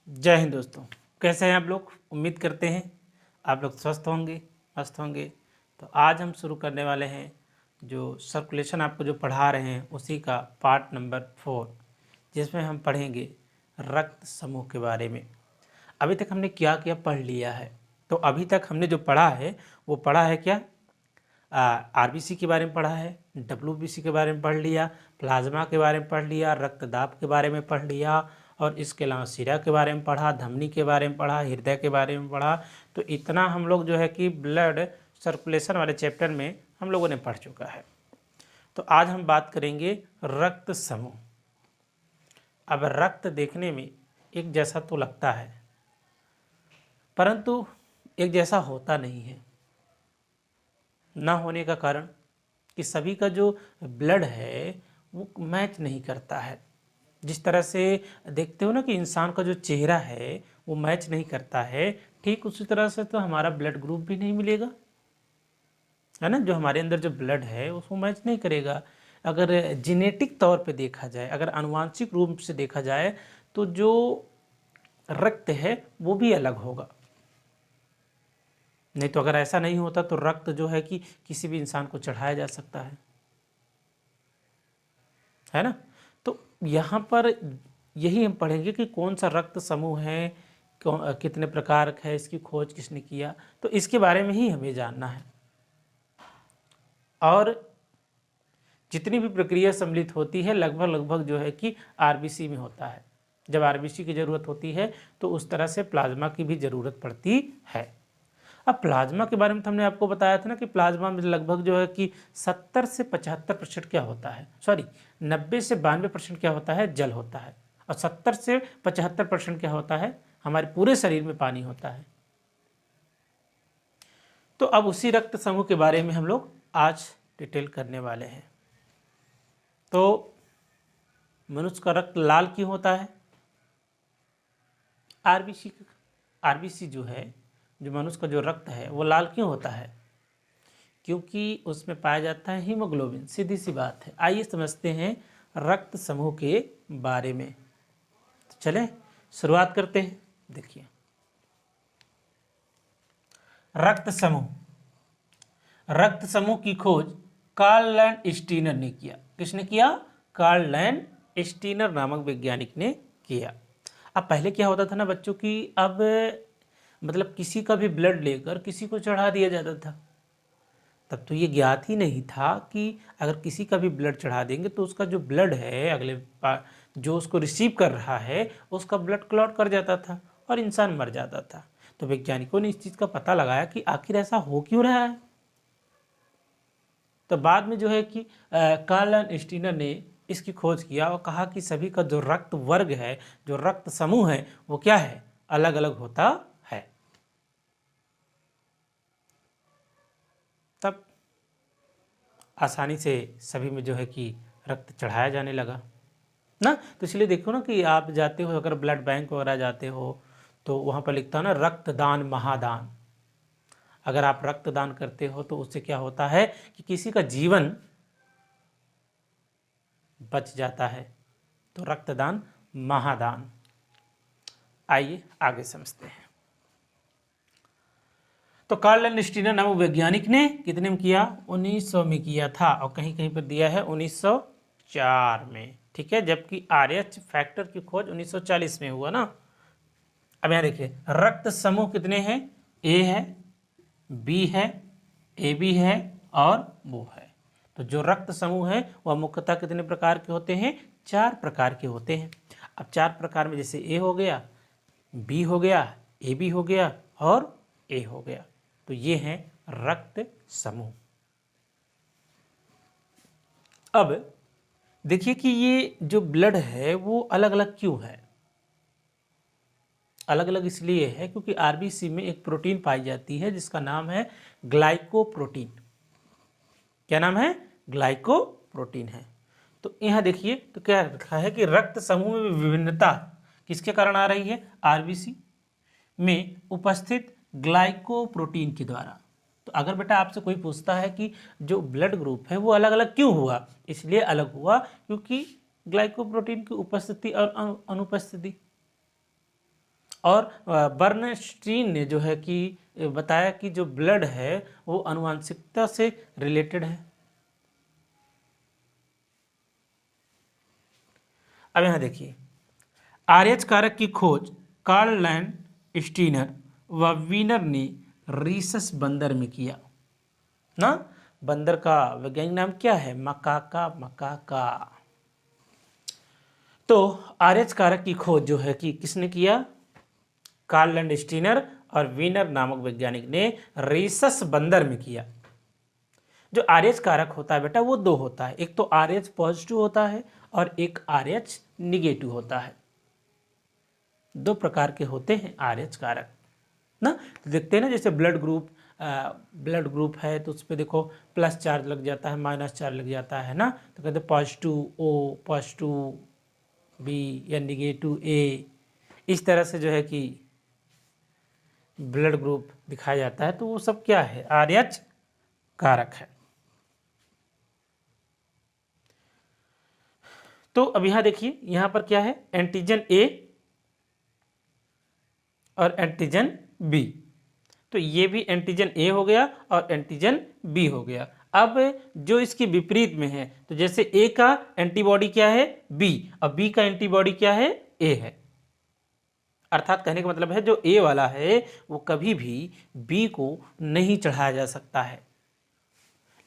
जय हिंद दोस्तों। कैसे हैं आप लोग? उम्मीद करते हैं आप लोग स्वस्थ होंगे, मस्त होंगे। तो आज हम शुरू करने वाले हैं जो सर्कुलेशन आपको जो पढ़ा रहे हैं उसी का पार्ट नंबर 4, जिसमें हम पढ़ेंगे रक्त समूह के बारे में। अभी तक हमने क्या क्या पढ़ लिया है? तो अभी तक हमने जो पढ़ा है वो पढ़ा है क्या? आरबीसी के बारे में पढ़ा है, डब्ल्यूबीसी के बारे में पढ़ लिया, प्लाज्मा के बारे में पढ़ लिया, रक्तदाब के बारे में पढ़ लिया, और इसके अलावा सिरा के बारे में पढ़ा, धमनी के बारे में पढ़ा, हृदय के बारे में पढ़ा। तो इतना हम लोग जो है कि ब्लड सर्कुलेशन वाले चैप्टर में हम लोगों ने पढ़ चुका है। तो आज हम बात करेंगे रक्त समूह। अब रक्त देखने में एक जैसा तो लगता है, परंतु एक जैसा होता नहीं है। ना होने का कारण कि सभी का जो ब्लड है वो मैच नहीं करता है। जिस तरह से देखते हो ना कि इंसान का जो चेहरा है वो मैच नहीं करता है, ठीक उसी तरह से तो हमारा ब्लड ग्रुप भी नहीं मिलेगा, है ना। जो हमारे अंदर जो ब्लड है उसको मैच नहीं करेगा। अगर जेनेटिक तौर पे देखा जाए, अगर आनुवांशिक रूप से देखा जाए, तो जो रक्त है वो भी अलग होगा। नहीं तो अगर ऐसा नहीं होता तो रक्त जो है कि किसी भी इंसान को चढ़ाया जा सकता है ना। तो यहाँ पर यही हम पढ़ेंगे कि कौन सा रक्त समूह है, कितने प्रकार का है, इसकी खोज किसने किया, तो इसके बारे में ही हमें जानना है। और जितनी भी प्रक्रिया सम्मिलित होती है लगभग जो है कि आरबीसी में होता है। जब आरबीसी की ज़रूरत होती है तो उस तरह से प्लाज्मा की भी ज़रूरत पड़ती है। अब प्लाज्मा के बारे में तो हमने आपको बताया था ना कि प्लाज्मा में लगभग जो है कि 70 से 75% क्या होता है, 90 से 92% क्या होता है, जल होता है, और 70 से 75% क्या होता है, हमारे पूरे शरीर में पानी होता है। तो अब उसी रक्त समूह के बारे में हम लोग आज डिटेल करने वाले हैं। तो मनुष्य का रक्त लाल क्यों होता है? आरबीसी जो है, जो मनुष्य का जो रक्त है वो लाल क्यों होता है? क्योंकि उसमें पाया जाता है हीमोग्लोबिन। सीधी सी बात है। आइए समझते हैं रक्त समूह के बारे में। तो चलें शुरुआत करते हैं। देखिए, रक्त समूह की खोज कार्ल लैंड-स्टीनर ने किया। किसने किया? कार्ल लैंड-स्टीनर नामक वैज्ञानिक ने किया। अब पहले क्या होता था ना बच्चों की, अब मतलब किसी का भी ब्लड लेकर किसी को चढ़ा दिया जाता था। तब तो ये ज्ञात ही नहीं था कि अगर किसी का भी ब्लड चढ़ा देंगे तो उसका जो ब्लड है जो उसको रिसीव कर रहा है उसका ब्लड क्लॉट कर जाता था और इंसान मर जाता था। तो वैज्ञानिकों ने इस चीज़ का पता लगाया कि आखिर ऐसा हो क्यों रहा है। तो बाद में जो है कि कार्ल लैंड-स्टीनर ने इसकी खोज किया और कहा कि सभी का जो रक्त वर्ग है, जो रक्त समूह है, वो क्या है, अलग अलग होता है। तब आसानी से सभी में जो है कि रक्त चढ़ाया जाने लगा ना। तो इसलिए देखो ना कि आप जाते हो, अगर ब्लड बैंक वगैरह जाते हो तो वहाँ पर लिखता है ना रक्तदान महादान। अगर आप रक्तदान करते हो तो उससे क्या होता है कि किसी का जीवन बच जाता है। तो रक्तदान महादान। आइए आगे समझते हैं। तो कार्ल लैंड-स्टीनर नामक वैज्ञानिक ने कितने में किया? 1900 में किया था, और कहीं कहीं पर दिया है 1904 में, ठीक है। जबकि आरएच फैक्टर की खोज 1940 में हुआ ना। अब यहाँ देखिए, रक्त समूह कितने हैं? ए है, बी है, ए बी है और वो है। तो जो रक्त समूह है वह मुख्यतः कितने प्रकार के होते हैं? 4 प्रकार के होते हैं। अब 4 प्रकार में जैसे ए हो गया, बी हो गया, ए बी हो गया और ए हो गया। तो ये हैं रक्त समूह। अब देखिए कि ये जो ब्लड है वो अलग अलग क्यों है? अलग अलग इसलिए है क्योंकि आरबीसी में एक प्रोटीन पाई जाती है जिसका नाम है ग्लाइकोप्रोटीन। क्या नाम है? ग्लाइकोप्रोटीन है। तो यहाँ देखिए तो क्या लिखा है कि रक्त समूह में विभिन्नता किसके कारण आ रही है? आरबीसी में उपस्थित ग्लाइकोप्रोटीन के द्वारा। तो अगर बेटा आपसे कोई पूछता है कि जो ब्लड ग्रुप है वो अलग अलग क्यों हुआ, इसलिए अलग हुआ क्योंकि ग्लाइकोप्रोटीन की उपस्थिति और अनुपस्थिति। और बर्नस्टीन ने जो है कि बताया कि जो ब्लड है वो आनुवंशिकता से रिलेटेड है। अब यहाँ देखिए, आरएच कारक की खोज कार्ल लैंडस्टीनर व वीनर ने रीसस बंदर में किया ना। बंदर का वैज्ञानिक नाम क्या है? मकाका मकाका। तो आरएच कारक की खोज जो है कि किसने किया? कार्ल लैंडस्टीनर और वीनर नामक वैज्ञानिक ने रीसस बंदर में किया। जो आरएच कारक होता है बेटा वो दो होता है, एक तो आरएच पॉजिटिव होता है और एक आरएच निगेटिव होता है। दो प्रकार के होते हैं आरएच कारक ना। तो देखते हैं ना, जैसे ब्लड ग्रुप है तो उस पर देखो प्लस चार्ज लग जाता है, माइनस चार्ज लग जाता है ना। तो कहते हैं पॉजिटिव ओ, पॉजिटिव बी या निगेटिव ए, इस तरह से जो है कि ब्लड ग्रुप दिखाया जाता है। तो वो सब क्या है? आरएच कारक है। तो अब यहां देखिए, यहां पर क्या है? एंटीजन ए और एंटीजन बी। तो ये भी एंटीजन ए हो गया और एंटीजन बी हो गया। अब जो इसके विपरीत में है, तो जैसे ए का एंटीबॉडी क्या है? बी, और बी का एंटीबॉडी क्या है? ए है। अर्थात कहने का मतलब है जो ए वाला है वो कभी भी बी को नहीं चढ़ाया जा सकता है,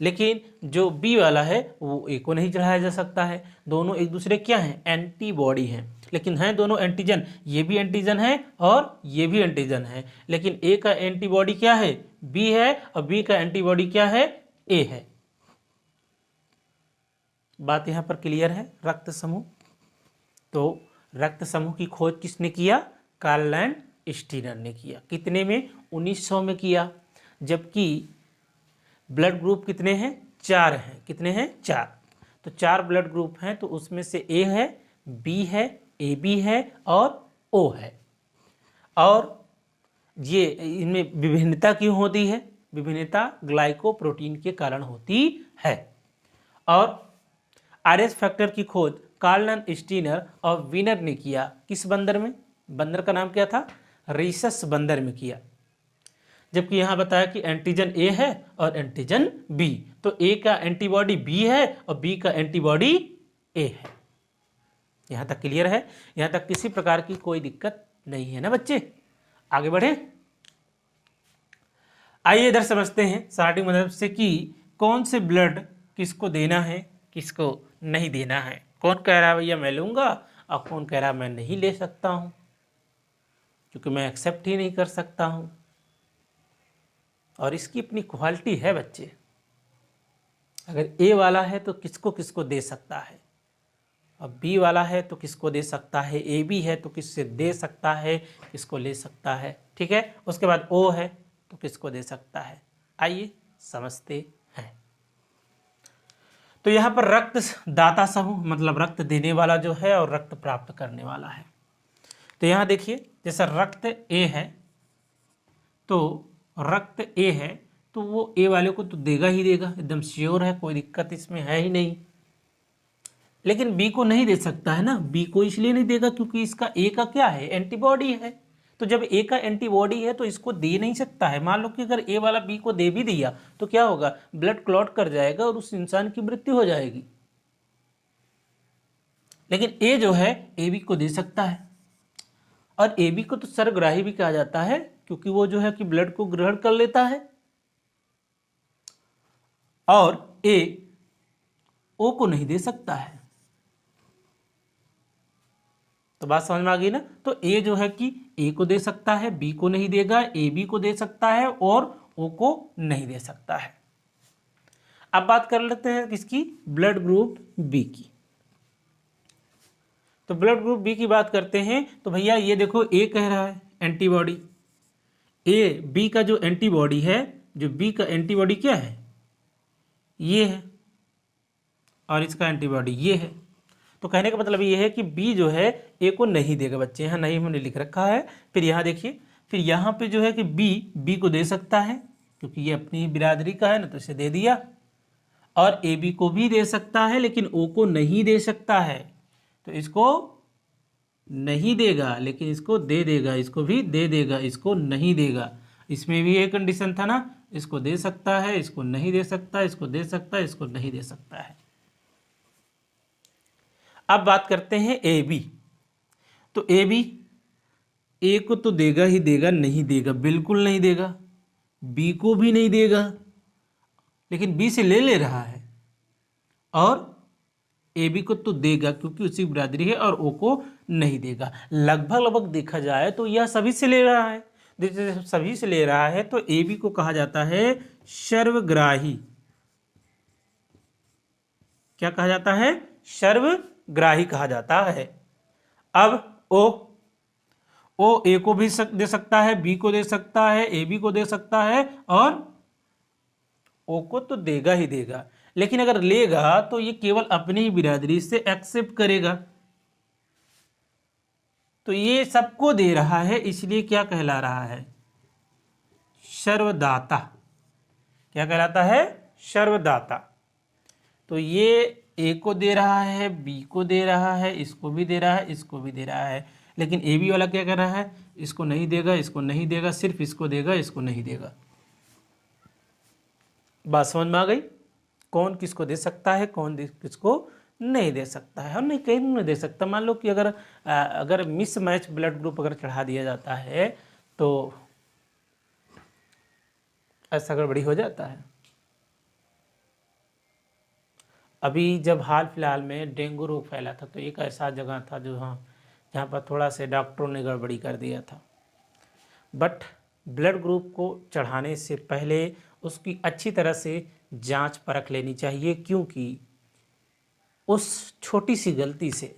लेकिन जो बी वाला है वो ए को नहीं चढ़ाया जा सकता है। दोनों एक दूसरे क्या हैं? एंटीबॉडी हैं, लेकिन हैं दोनों एंटीजन। ये भी एंटीजन है और ये भी एंटीजन है, लेकिन ए का एंटीबॉडी क्या है? बी है, और बी का एंटीबॉडी क्या है? ए है। बात यहां पर क्लियर है? रक्त समूह, तो रक्त समूह की खोज किसने किया? कार्ल लैंडस्टीनर ने किया। कितने में? 1900 में किया। जबकि ब्लड ग्रुप कितने हैं? 4 हैं। कितने हैं? 4। तो 4 ब्लड ग्रुप हैं, तो उसमें से ए है, बी है, ए बी है और ओ है। और ये इनमें विभिन्नता क्यों होती है? विभिन्नता ग्लाइकोप्रोटीन के कारण होती है। और आरएच फैक्टर की खोज कार्ल लैंडस्टीनर और वीनर ने किया। किस बंदर में? बंदर का नाम क्या था? रीसस बंदर में किया। जबकि यहां बताया कि एंटीजन ए है और एंटीजन बी, तो ए का एंटीबॉडी बी है और बी का एंटीबॉडी ए है। यहां तक क्लियर है? यहां तक किसी प्रकार की कोई दिक्कत नहीं है ना बच्चे? आगे बढ़े, आइए इधर समझते हैं स्टार्टिंग मतलब से कि कौन से ब्लड किसको देना है, किसको नहीं देना है। कौन कह रहा है भैया मैं लूंगा, और कौन कह रहा है मैं नहीं ले सकता हूं, क्योंकि मैं एक्सेप्ट ही नहीं कर सकता हूं। और इसकी अपनी क्वालिटी है बच्चे। अगर ए वाला है तो किसको किसको दे सकता है, और बी वाला है तो किसको दे सकता है, ए बी है तो किससे दे सकता है, किसको ले सकता है। ठीक है, उसके बाद ओ है तो किसको दे सकता है। आइए समझते हैं। तो यहां पर रक्त दाता समूह मतलब रक्त देने वाला जो है और रक्त प्राप्त करने वाला है। तो यहां देखिए, जैसा रक्त ए है, तो रक्त ए है तो वो ए वाले को तो देगा ही देगा, एकदम श्योर है, कोई दिक्कत इसमें है ही नहीं। लेकिन बी को नहीं दे सकता है ना। बी को इसलिए नहीं देगा क्योंकि इसका ए का क्या है? एंटीबॉडी है। तो जब ए का एंटीबॉडी है तो इसको दे नहीं सकता है। मान लो कि अगर ए वाला बी को दे भी दिया तो क्या होगा? ब्लड क्लॉट कर जाएगा और उस इंसान की मृत्यु हो जाएगी। लेकिन ए जो है ए बी को दे सकता है, और ए बी को तो सर्वग्राही भी कहा जाता है क्योंकि वो जो है कि ब्लड को ग्रहण कर लेता है। और ए ओ को नहीं दे सकता है। तो बात समझ में आ गई ना? तो ए जो है कि ए को दे सकता है, बी को नहीं देगा, ए बी को दे सकता है और ओ को नहीं दे सकता है। अब बात कर लेते हैं किसकी? ब्लड ग्रुप बी की। तो ब्लड ग्रुप बी की बात करते हैं तो भैया ये देखो, ए कह रहा है एंटीबॉडी, ए बी का जो एंटीबॉडी है, जो बी का एंटीबॉडी क्या है? ये है, और इसका एंटीबॉडी ये है। तो कहने का मतलब ये है कि बी जो है ए को नहीं देगा बच्चे। यहाँ नहीं हमने लिख रखा है। फिर यहाँ देखिए, फिर यहाँ पे जो है कि बी को दे सकता है क्योंकि ये अपनी बिरादरी का है ना, तो इसे दे दिया। और ए बी को भी दे सकता है लेकिन ओ को नहीं दे सकता है, तो इसको नहीं देगा, लेकिन इसको दे देगा, इसको भी दे देगा, इसको नहीं देगा। इसमें भी एक कंडीशन था ना, इसको दे सकता है, इसको नहीं दे सकता, इसको दे सकता है, इसको नहीं दे सकता है। अब बात करते हैं ए बी। तो ए बी, ए को तो देगा ही देगा, नहीं देगा, बिल्कुल नहीं देगा। बी को भी नहीं देगा, लेकिन बी से ले रहा है। और ए बी को तो देगा क्योंकि उसी बिरादरी है, और ओ को नहीं देगा। लगभग देखा जाए तो यह सभी से ले रहा है। जैसे सभी से ले रहा है तो ए बी को कहा जाता है सर्वग्राही। क्या कहा जाता है? सर्वग्राही कहा जाता है। अब ओ ए को भी दे सकता है, बी को दे सकता है, ए बी को दे सकता है, और ओ को तो देगा ही देगा। लेकिन अगर लेगा तो ये केवल अपनी ही बिरादरी से एक्सेप्ट करेगा। तो ये सबको दे रहा है, इसलिए क्या कहला रहा है? सर्वदाता। क्या कहलाता है? सर्वदाता। तो ये ए को दे रहा है, बी को दे रहा है, इसको भी दे रहा है, इसको भी दे रहा है। लेकिन ए बी वाला क्या कर रहा है? इसको नहीं देगा, इसको नहीं देगा, सिर्फ इसको देगा, इसको नहीं देगा। बात समझ में आ गई? कौन किसको दे सकता है, कौन किसको नहीं दे सकता है, और नहीं कहीं नहीं दे सकता। मान लो कि अगर मिस मैच ब्लड ग्रुप अगर चढ़ा दिया जाता है तो ऐसा गड़बड़ी हो जाता है। अभी जब हाल फिलहाल में डेंगू रोग फैला था तो एक ऐसा जगह था जहाँ पर थोड़ा से डॉक्टरों ने गड़बड़ी कर दिया था। बट ब्लड ग्रुप को चढ़ाने से पहले उसकी अच्छी तरह से जांच परख लेनी चाहिए, क्योंकि उस छोटी सी गलती से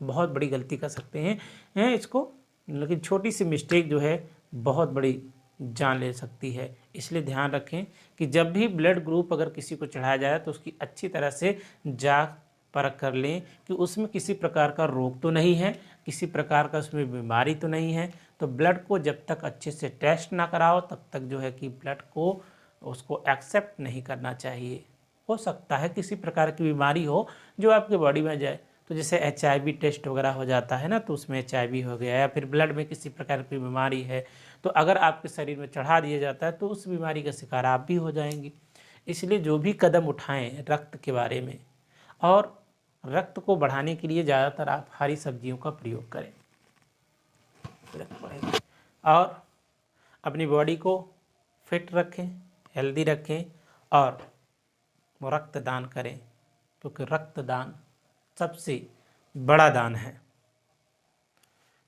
बहुत बड़ी गलती कर सकते हैं इसको, लेकिन छोटी सी मिस्टेक जो है बहुत बड़ी जान ले सकती है। इसलिए ध्यान रखें कि जब भी ब्लड ग्रुप अगर किसी को चढ़ाया जाए तो उसकी अच्छी तरह से जांच परख कर लें कि उसमें किसी प्रकार का रोग तो नहीं है, किसी प्रकार का उसमें बीमारी तो नहीं है। तो ब्लड को जब तक अच्छे से टेस्ट ना कराओ तब तक जो है कि ब्लड को उसको एक्सेप्ट नहीं करना चाहिए। हो सकता है किसी प्रकार की बीमारी हो जो आपके बॉडी में जाए, तो जैसे HIV टेस्ट वगैरह हो जाता है ना, तो उसमें HIV हो गया, या फिर ब्लड में किसी प्रकार की बीमारी है, तो अगर आपके शरीर में चढ़ा दिया जाता है तो उस बीमारी का शिकार आप भी हो जाएंगे। इसलिए जो भी कदम उठाएं रक्त के बारे में, और रक्त को बढ़ाने के लिए ज़्यादातर आप हरी सब्जियों का प्रयोग करें और अपनी बॉडी को फिट रखें, हेल्दी रखें, और रक्तदान करें, क्योंकि रक्तदान सबसे बड़ा दान है।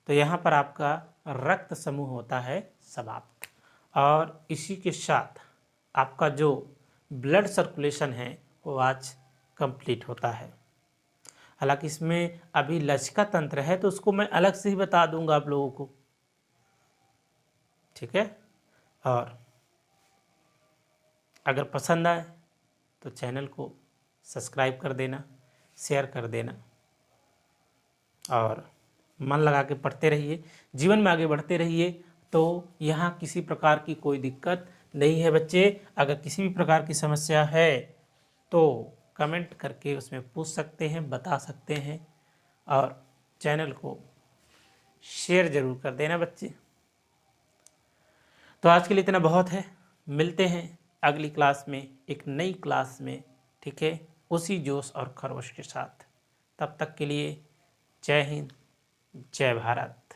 तो यहाँ पर आपका रक्त समूह होता है समाप्त, और इसी के साथ आपका जो ब्लड सर्कुलेशन है वो आज कंप्लीट होता है। हालांकि इसमें अभी लसिका तंत्र है तो उसको मैं अलग से ही बता दूंगा आप लोगों को, ठीक है। और अगर पसंद आए तो चैनल को सब्सक्राइब कर देना, शेयर कर देना, और मन लगा के पढ़ते रहिए, जीवन में आगे बढ़ते रहिए। तो यहाँ किसी प्रकार की कोई दिक्कत नहीं है बच्चे। अगर किसी भी प्रकार की समस्या है तो कमेंट करके उसमें पूछ सकते हैं, बता सकते हैं, और चैनल को शेयर ज़रूर कर देना बच्चे। तो आज के लिए इतना बहुत है, मिलते हैं अगली क्लास में एक नई क्लास में, ठीक है, उसी जोश और खरोश के साथ। तब तक के लिए जय हिंद, जय भारत।